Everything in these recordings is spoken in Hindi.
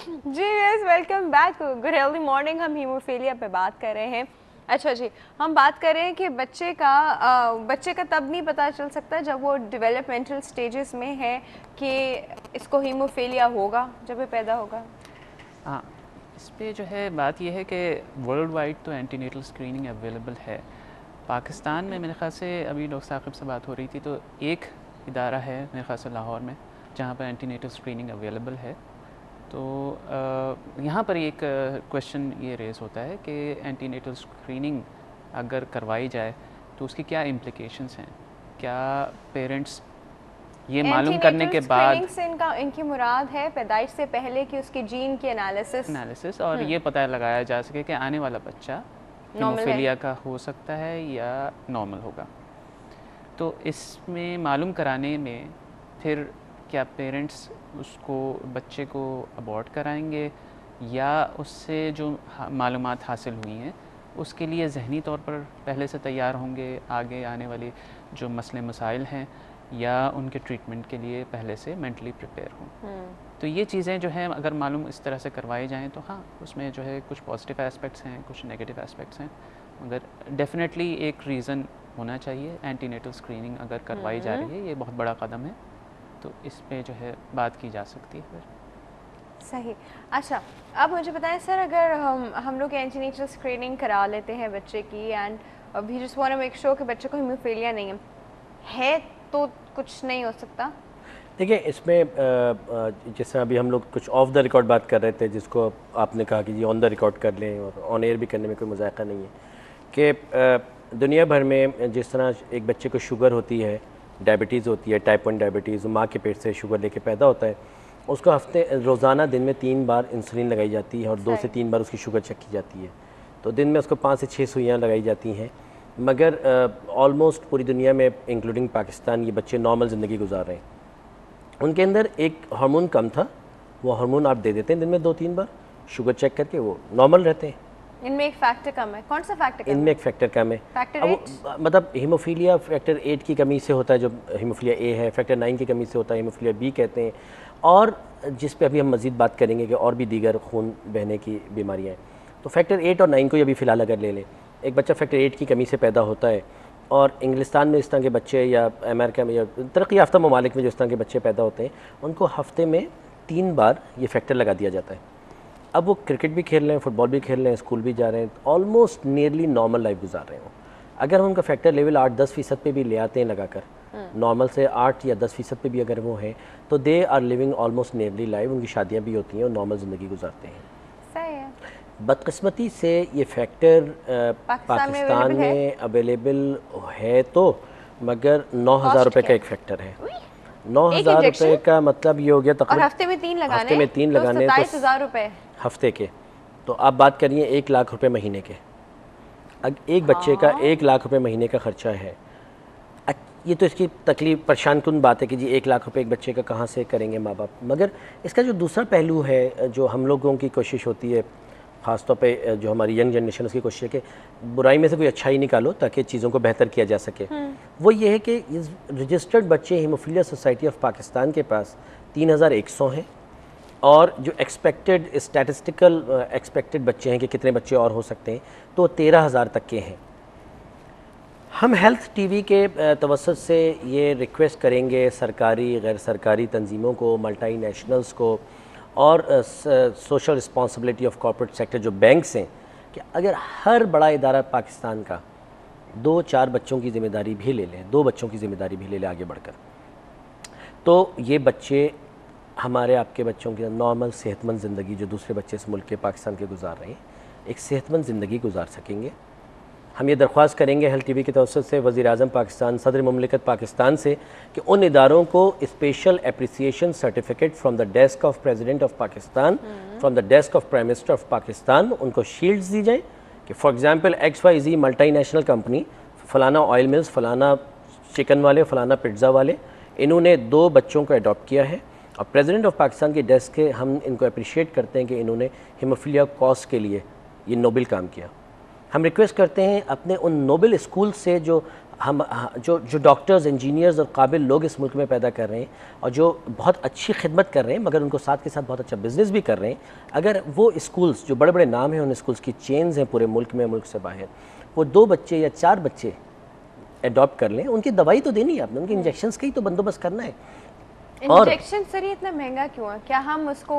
जी yes, welcome back. Good healthy morning. हम हीमोफीलिया पे बात कर रहे हैं। अच्छा जी, हम बात कर रहे हैं कि बच्चे का तब नहीं पता चल सकता जब वो डेवलपमेंटल स्टेजेस में है कि इसको हीमोफीलिया होगा, जब ये पैदा होगा। हाँ, इस पे जो है बात यह है कि वर्ल्ड वाइड तो एंटीनेटल स्क्रीनिंग अवेलेबल है। पाकिस्तान में मेरे ख़्याल से अभी डॉक्टर साकिब से बात हो रही थी, तो एक इदारा है मेरे ख़्याल से लाहौर में जहाँ पर एंटीनेटल स्क्रीनिंग अवेलेबल है। तो यहाँ पर एक क्वेश्चन ये रेज़ होता है कि एंटीनेटल स्क्रीनिंग अगर करवाई जाए तो उसकी क्या इम्प्लिकेशंस हैं। क्या पेरेंट्स ये मालूम करने एंटीनेटल के बाद स्क्रीनिंग से इनकी मुराद है पैदाइश से पहले की उसकी जीन की एनालिसिस और ये पता लगाया जा सके कि आने वाला बच्चा नॉर्मल है। हीमोफीलिया का हो सकता है या नॉर्मल होगा। तो इसमें मालूम कराने में फिर क्या पेरेंट्स उसको बच्चे को अबॉर्ट कराएंगे या उससे जो मालूमात हासिल हुई हैं उसके लिए ज़हनी तौर पर पहले से तैयार होंगे आगे आने वाली जो मसले मसाइल हैं, या उनके ट्रीटमेंट के लिए पहले से मेंटली प्रिपेयर हों। तो ये चीज़ें जो हैं अगर मालूम इस तरह से करवाई जाएँ तो हाँ, उसमें जो है कुछ पॉजिटिव एस्पेक्ट्स हैं, कुछ नेगेटिव एस्पेक्ट्स हैं, मगर डेफिनेटली एक रीज़न होना चाहिए। एंटीनेटल स्क्रीनिंग अगर करवाई जा रही है, ये बहुत बड़ा कदम है, तो इस पे जो है बात की जा सकती है फिर। सही। अच्छा, अब मुझे बताएं सर, अगर हम लोग एंटीनेटल स्क्रीनिंग करा लेते हैं बच्चे की and we just want to make sure कि बच्चे को हीमोफीलिया नहीं है तो कुछ नहीं हो सकता। देखिए, इसमें जैसे अभी हम लोग कुछ ऑफ द रिकॉर्ड बात कर रहे थे, जिसको आपने कहा कि जी ऑन द रिकॉर्ड कर लें, और ऑन एयर भी करने में कोई मज़ाक़ा नहीं है कि दुनिया भर में जिस तरह एक बच्चे को शुगर होती है, डायबिटीज़ होती है, टाइप 1 डायबिटीज़, माँ के पेट से शुगर लेके पैदा होता है, उसको रोज़ाना दिन में 3 बार इंसुलिन लगाई जाती है और 2 से 3 बार उसकी शुगर चेक की जाती है। तो दिन में उसको 5 से 6 सुइयाँ लगाई जाती हैं। मगर ऑलमोस्ट पूरी दुनिया में इंक्लूडिंग पाकिस्तान ये बच्चे नॉर्मल ज़िंदगी गुजार रहे हैं। उनके अंदर एक हार्मोन कम था, वो हार्मोन आप दे देते हैं दिन में 2-3 बार, शुगर चेक करके वो नॉर्मल रहते हैं। इनमें एक फैक्टर कम है। कौन सा फैक्टर कम है? इनमें एक फैक्टर कम है। फैक्टर अब 8? मतलब हीमोफीलिया फैक्टर 8 की कमी से होता है, जो हीमोफीलिया ए है, फैक्टर 9 की कमी से होता है, हीमोफीलिया बी कहते हैं, और जिस पे अभी हम मज़ीद बात करेंगे कि और भी दीगर खून बहने की बीमारियाँ हैं। तो फैक्टर 8 और 9 को अभी फ़िलहाल अगर ले लें, एक बच्चा फैक्टर 8 की कमी से पैदा होता है, और इंग्लिस्तान में इस तरह के बच्चे या अमेरिका में या तरक्की याफ्ता ममालिक में जो इस तरह के बच्चे पैदा होते हैं, उनको हफ़्ते में 3 बार ये फैक्टर लगा दिया जाता है। अब वो क्रिकेट भी खेल रहे हैं, फुटबॉल भी खेल रहे हैं, स्कूल भी जा रहे हैं, ऑलमोस्ट नियरली नॉर्मल लाइफ गुजार रहे हो। अगर हम उनका फैक्टर लेवल 8-10% पे भी ले आते हैं लगाकर, नॉर्मल से 8 या 10% पे भी अगर वो हैं, तो they are living almost nearly life. उनकी शादियाँ भी होती हैं और नॉर्मल ज़िंदगी गुजारते हैं। सही है। बदकिस्मती से ये फैक्टर पाकिस्तान में अवेलेबल है, तो मगर 9,000 रुपये का एक फैक्टर है। 9,000 रुपये का मतलब ये हो गया तकरीबन हफ्ते में 3 लगाने, हफ्ते में 3 लगाने, तो 27,000 रुपये हफ्ते के। तो आप बात करिए 1 लाख रुपए महीने के। एक बच्चे का 1 लाख रुपए महीने का ख़र्चा है। ये तो इसकी तकलीफ परेशान कुन बात है कि जी 1 लाख रुपए एक बच्चे का कहाँ से करेंगे माँ बाप। मगर इसका जो दूसरा पहलू है, जो हम लोगों की कोशिश होती है, ख़ासतौर पे जो हमारी यंग जनरेशन, उसकी कोशिश है कि बुराई में से कोई अच्छाई निकालो ताकि चीज़ों को बेहतर किया जा सके। वो ये है कि इस रजिस्टर्ड बच्चे हीमोफीलिया सोसाइटी ऑफ पाकिस्तान के पास 3,100 हैं, और जो स्टैटिस्टिकल एक्सपेक्टेड बच्चे हैं कि कितने बच्चे और हो सकते हैं, तो 13,000 तक के हैं। हम हेल्थ टीवी के तवस्सुत से ये रिक्वेस्ट करेंगे सरकारी गैर सरकारी तंजीमों को, मल्टी नेशनल्स को, और social responsibility of corporate sector जो बैंक्स हैं, कि अगर हर बड़ा इदारा पाकिस्तान का 2-4 बच्चों की ज़िम्मेदारी भी ले लें, 2 बच्चों की ज़िम्मेदारी भी ले लें आगे बढ़कर, तो ये बच्चे हमारे आपके बच्चों की नॉर्मल सेहतमंद ज़िंदगी जो दूसरे बच्चे इस मुल्क के पाकिस्तान के गुजार रहे हैं, एक सेहतमंद ज़िंदगी गुजार सकेंगे। हम ये दरख्वास्त करेंगे हेल्थ टीवी की तवज्जुह से वज़ीर-ए-आज़म पाकिस्तान, सदर मुमलिकत पाकिस्तान से, कि उन इदारों को special appreciation certificate from the desk of president of Pakistan, from the desk of prime minister of Pakistan, उनको शील्ड्स दी जाए कि for example XYZ multi national company, फ़लाना ऑयल मिल्स, फ़लाना चिकन वाले, फ़लाना पिज़्ज़ा वाले, इन्होंने 2 बच्चों को अडॉप्ट किया है, और प्रेसिडेंट ऑफ पाकिस्तान के डेस्क के हम इनको अप्रिशिएट करते हैं कि इन्होंने हीमोफीलिया कॉज के लिए ये नोबल काम किया। हम रिक्वेस्ट करते हैं अपने उन नोबल स्कूल से जो जो जो डॉक्टर्स, इंजीनियर्स और काबिल लोग इस मुल्क में पैदा कर रहे हैं और जो बहुत अच्छी खिदमत कर रहे हैं, मगर उनको साथ के साथ बहुत अच्छा बिजनेस भी कर रहे हैं, अगर वो स्कूल्स जो बड़े बड़े नाम हैं, उन स्कूल्स की चेन्स हैं पूरे मुल्क में, मुल्क से बाहर, वो 2 बच्चे या 4 बच्चे एडॉप्ट कर लें, उनकी दवाई तो देनी है आपने, उनके इंजेक्शंस का ही तो बंदोबस्त करना है। इंजेक्शन सर ये इतना महंगा क्यों है? क्या हम उसको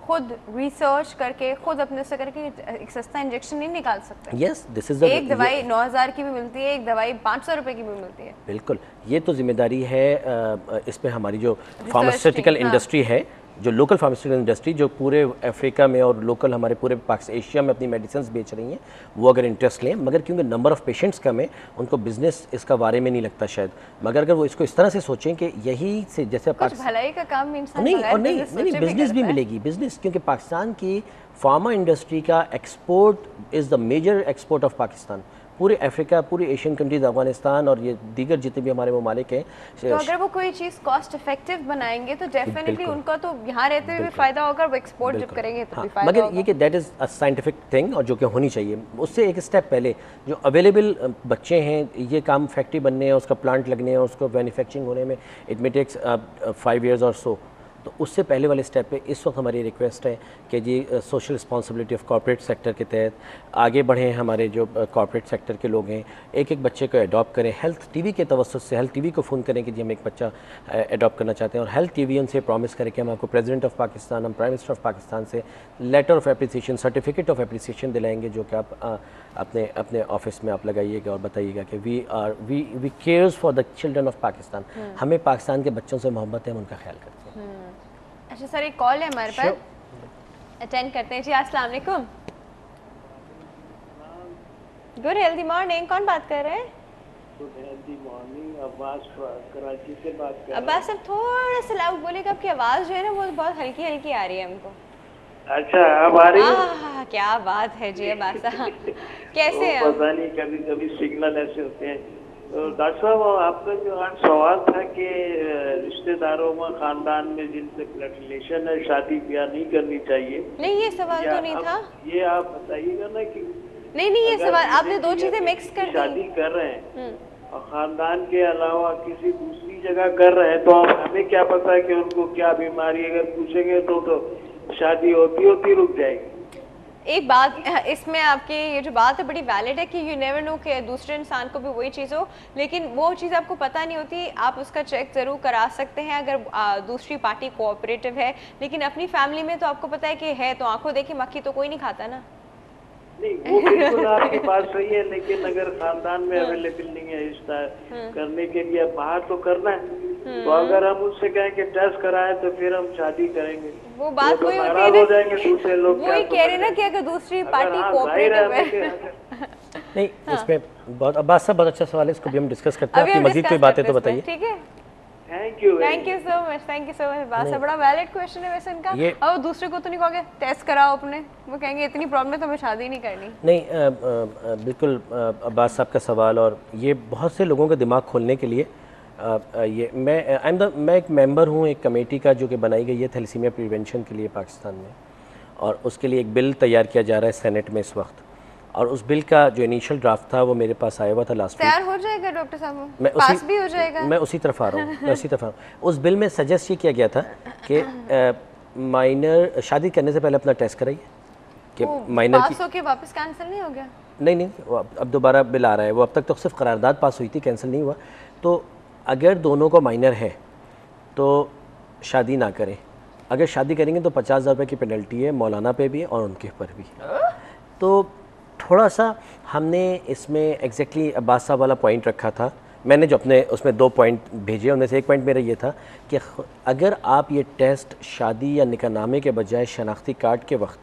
खुद रिसर्च करके, खुद अपने से करके एक सस्ता इंजेक्शन नहीं निकाल सकते? यस, दिस इज एक दवाई 9,000 की भी मिलती है, एक दवाई 500 रुपए की भी मिलती है। बिल्कुल, ये तो जिम्मेदारी है इसमें हमारी जो फार्मास्यूटिकल इंडस्ट्री है, जो लोकल फार्मास्यूटिकल इंडस्ट्री जो पूरे अफ्रीका में और लोकल हमारे पूरे एशिया में अपनी मेडिसिन बेच रही हैं, वो अगर इंटरेस्ट लें, मगर क्योंकि नंबर ऑफ़ पेशेंट्स कम है, उनको बिजनेस इसका बारे में नहीं लगता शायद, मगर अगर वो इसको इस तरह से सोचें कि यही से जैसे कुछ भलाई का काम इंसान नहीं और नहीं बिजनेस भी मिलेगी, बिजनेस, क्योंकि पाकिस्तान की फार्मा इंडस्ट्री का export is the major export of Pakistan, पूरे अफ्रीका, पूरी एशियन कंट्रीज, अफगानिस्तान और ये दीगर जितने भी हमारे ममालिक हैं। तो अगर वो कोई चीज़ कॉस्ट इफेक्टिव बनाएंगे तो डेफिनेटली उनका तो यहाँ रहते हुए भी फायदा होगा, वो एक्सपोर्ट जब करेंगे तो भी फायदा होगा। मगर ये कि that is a scientific thing और जो कि होनी चाहिए। उससे एक स्टेप पहले जो अवेलेबल बच्चे हैं, ये काम फैक्ट्री बनने और उसका प्लांट लगने और उसको मैन्युफैक्चरिंग होने में इट मे टेक्स 5 years और सो, तो उससे पहले वाले स्टेप पे इस वक्त हमारी रिक्वेस्ट है कि जी social responsibility of corporate sector के तहत आगे बढ़ें। हमारे जो कॉर्पोरेट सेक्टर के लोग हैं, एक एक बच्चे को अडॉप्ट करें। हेल्थ टीवी के तवज्जुह से हेल्थ टीवी को फ़ोन करें कि जी हम एक बच्चा अडॉप्ट करना चाहते हैं, और हेल्थ टीवी उनसे प्रॉमिस करें कि हम आपको प्रेसिडेंट ऑफ पाकिस्तान, हम प्राइम मिनिस्टर ऑफ पाकिस्तान से letter of appreciation, certificate of appreciation दिलाएंगे, जो कि आप अपने अपने ऑफिस में आप लगाइएगा और बताइएगा कि we cares for the children of Pakistan, हमें पाकिस्तान के बच्चों से मोहब्बत है, हम उनका ख्याल करते हैं। अच्छा सर, एक कॉल है हमारे पास, अटेंड करते हैं जी। अस्सलाम वालेकुम, गुड हेल्दी मॉर्निंग, कौन बात कर रहे हैं? Good healthy morning, Abbas Karachi से बात कर रहे हैं। अब्बास साहब थोड़ा सा लाउड बोलिएगा, आपकी आवाज़ जो है ना वो बहुत हल्की हल्की आ रही है हमको। अच्छा, अब आ रही है? क्या बात है जी अब्बास साहब, कैसे हैं? पता नहीं, कभी कभी सिग्नल ऐसे होते हैं। तो डॉक्टर साहब, आपका जो आज सवाल था कि रिश्तेदारों में, खानदान में जिनसे ब्लड रिलेशन है, शादी ब्याह नहीं करनी चाहिए। नहीं, ये सवाल तो नहीं था। ये आप बताइएगा ना कि नहीं, ये सवाल आपने दो चीजें मिक्स कर दी। शादी कर रहे हैं और खानदान के अलावा किसी दूसरी जगह कर रहे हैं, तो आप हमें क्या पता है कि उनको क्या बीमारी, अगर पूछेंगे तो शादी होती रुक जाएगी। एक बात इसमें आपकी ये जो बात है बड़ी वैलिड है कि यू नेवर नो कि दूसरे इंसान को भी वही चीज़ हो, लेकिन वो चीज़ आपको पता नहीं होती। आप उसका चेक ज़रूर करा सकते हैं अगर दूसरी पार्टी कोऑपरेटिव है, लेकिन अपनी फैमिली में तो आपको पता है कि है तो आंखों देखी मक्खी तो कोई नहीं खाता ना। नहीं, वो बिल्कुल आपकी बात सही है, लेकिन अगर खानदान में अवेलेबल नहीं है रिश्ता करने के लिए, बाहर तो करना है, तो अगर हम उससे कहें कि टेस्ट कराएं तो फिर हम शादी करेंगे, वो बात तो वही होती नाराज हो जाएंगे दूसरे लोग। वही कह रहे ना कि अगर दूसरी पार्टी कोऑपरेटिव है। नहीं, इसमें बहुत अब्बास साहब बहुत अच्छा सवाल है, इसको भी हम डिस्कस करते हैं। आपकी मजीद कोई बातें तो बताइए। ठीक है, thank you so much, thank you so much. बात बड़ा वैलिड क्वेश्चन है वैसे इनका। और दूसरे को तो नहीं कहोगे टेस्ट कराओ अपने, वो कहेंगे इतनी प्रॉब्लम है तो हमें शादी नहीं करनी। नहीं, बिल्कुल अब्बास साहब का सवाल, और ये बहुत से लोगों का दिमाग खोलने के लिए ये मैं एक मेंबर हूँ एक कमेटी का जो कि बनाई गई है थैलेसीमिया प्रिवेंशन के लिए पाकिस्तान में, और उसके लिए एक बिल तैयार किया जा रहा है सेनेट में इस वक्त, और उस बिल का जो इनिशियल ड्राफ्ट था वो मेरे पास आया हुआ था लास्ट वीक। तैयार हो जाएगा डॉक्टर साहब, पास भी हो जाएगा? मैं उसी तरफ आ रहा हूँ, उस बिल में सजेस्ट ये किया गया था कि माइनर शादी करने से पहले अपना टेस्ट कराइए कि माइनर पास होके वापस कैंसिल नहीं हो गया। नहीं, अब दोबारा बिल आ रहा है, वो अब तक तो सिर्फ करारदाद पास हुई थी, कैंसिल नहीं हुआ। तो अगर दोनों को माइनर है तो शादी ना करें, अगर शादी करेंगे तो 50,000 रुपये की पेनल्टी है, मौलाना पे भी और उनके ऊपर भी। तो थोड़ा सा हमने इसमें एग्जैक्टली अब्बास साहब वाला पॉइंट रखा था, मैंने जो अपने उसमें 2 पॉइंट भेजे, उनमें से एक पॉइंट मेरा ये था कि अगर आप ये टेस्ट शादी या निकाहनामे के बजाय शनाख्ती कार्ड के वक्त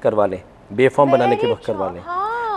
करवा लें, बेफॉर्म बनाने के वक्त करवा लें,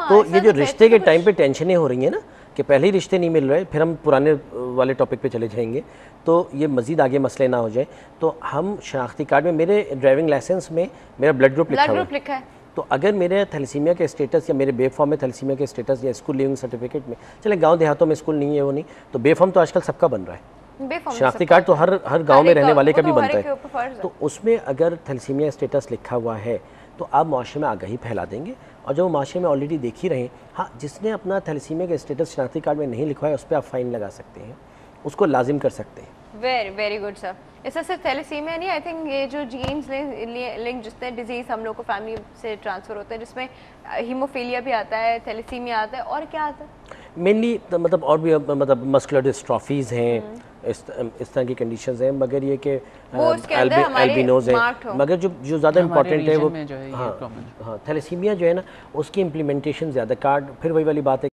तो ये जो रिश्ते के टाइम पे टेंशनें हो रही हैं ना कि पहले ही रिश्ते नहीं मिल रहे, फिर हम पुराने वाले टॉपिक पे चले जाएंगे, तो ये मज़ीद आगे मसले ना हो जाए, तो हम शनाख्ती कार्ड में, मेरे ड्राइविंग लाइसेंस में मेरा ब्लड ग्रुप लिखा है, तो अगर मेरे थैलेसीमिया के स्टेटस या मेरे बे फॉर्म में थैलेसीमिया के स्टेटस या स्कूल लिविंग सर्टिफिकेट में, चले गांव देहातों में स्कूल नहीं है वो नहीं, तो बे फॉर्म तो आजकल सबका बन रहा है, शनाख्ती कार्ड तो हर गांव में रहने वाले का भी बनता है, तो उसमें अगर थैलेसीमिया स्टेटस लिखा हुआ है तो आप माशरे में आगाही फैला देंगे, और जो माशरे में ऑलरेडी देख ही रहे हैं, हाँ जिसने अपना थैलेसीमिया का स्टेटस शनाख्ती कार्ड में नहीं लिखवाया उस पर आप फ़ाइन लगा सकते हैं, उसको लाजिम कर सकते हैं। Very very good sir. इससे सिर्फ थैलेसीमिया नहीं, आई थिंक ये जो जीन्स लिंक जितने डिजीज़ हम लोग को फैमिली से ट्रांसफ़र होते हैं, जिसमें हीमोफीलिया भी आता है, थैलेसीमिया आता है, और क्या आता है मेनली मतलब और भी मतलब मस्कुलर डिस्ट्रॉफीज़ हैं, इस तरह की कंडीशंस हैं, मगर ये कि एल्बिनोज है, मगर जो ज़्यादा इंपॉर्टेंट है वो, हाँ हाँ थैलेसीमिया जो है ना उसकी इम्प्लीमेंटेशन ज़्यादा कार्ड, फिर वही वाली बात है